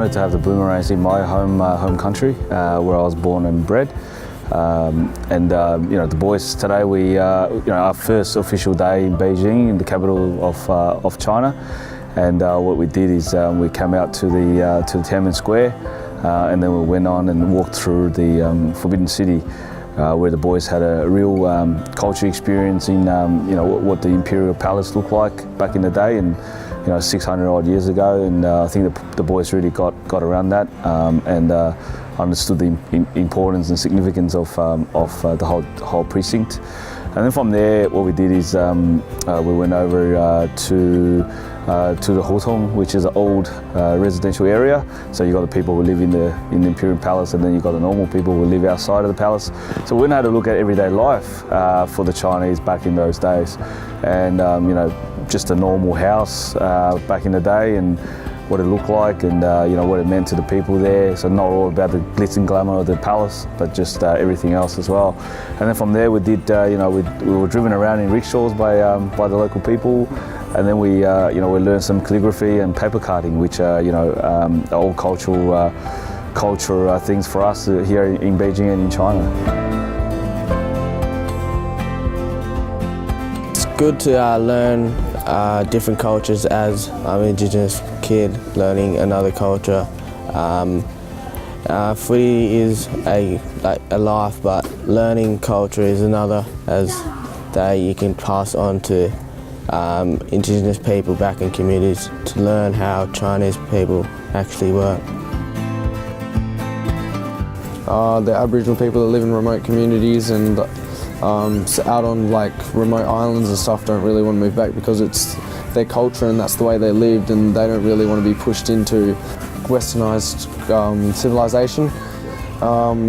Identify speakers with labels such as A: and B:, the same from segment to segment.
A: honoured to have the Boomerangs in my home country, where I was born and bred. The boys today, our first official day in Beijing, in the capital of China, and what we did is we came out to the Tiananmen Square, and then we went on and walked through the Forbidden City, where the boys had a real culture experience in what the Imperial Palace looked like back in the day, and 600 odd years ago. And I think the boys really got around that and understood the importance and significance of the whole precinct. And then from there, what we did is we went over to the Hutong, which is an old residential area. So you got the people who live in the Imperial Palace, and then you got the normal people who live outside of the palace. So we went out to look at everyday life for the Chinese back in those days, and just a normal house back in the day, and what it looked like, and what it meant to the people there. So not all about the glitz and glamour of the palace, but just everything else as well. And then from there, we did we were driven around in rickshaws by the local people, and then we learned some calligraphy and paper cutting, which are all cultural things for us here in Beijing and in China.
B: It's good to learn different cultures as I'm an Indigenous kid learning another culture. Footy is a life, but learning culture is another, as that you can pass on to Indigenous people back in communities to learn how Chinese people actually work.
C: The Aboriginal people that live in remote communities and out on remote islands and stuff don't really want to move back because it's their culture and that's the way they lived, and they don't really want to be pushed into westernized civilization.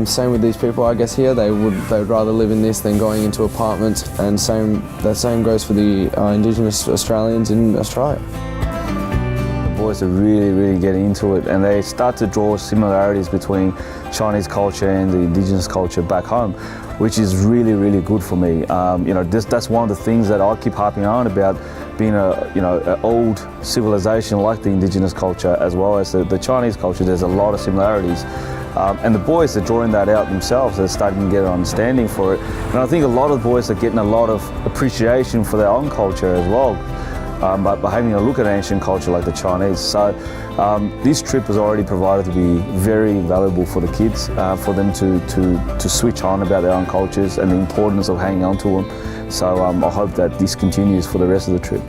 C: Same with these people, I guess. Here they would rather live in this than going into apartments, and the same goes for the Indigenous Australians in Australia.
A: The boys are really getting into it, and they start to draw similarities between Chinese culture and the Indigenous culture back home, which is really good for me. That's one of the things that I keep harping on about, being an old civilization like the Indigenous culture as well as the Chinese culture. There's a lot of similarities. And the boys are drawing that out themselves. They're starting to get an understanding for it. And I think a lot of boys are getting a lot of appreciation for their own culture as well, by having a look at ancient culture like the Chinese. So this trip has already provided to be very valuable for the kids, for them to switch on about their own cultures and the importance of hanging on to them. So I hope that this continues for the rest of the trip.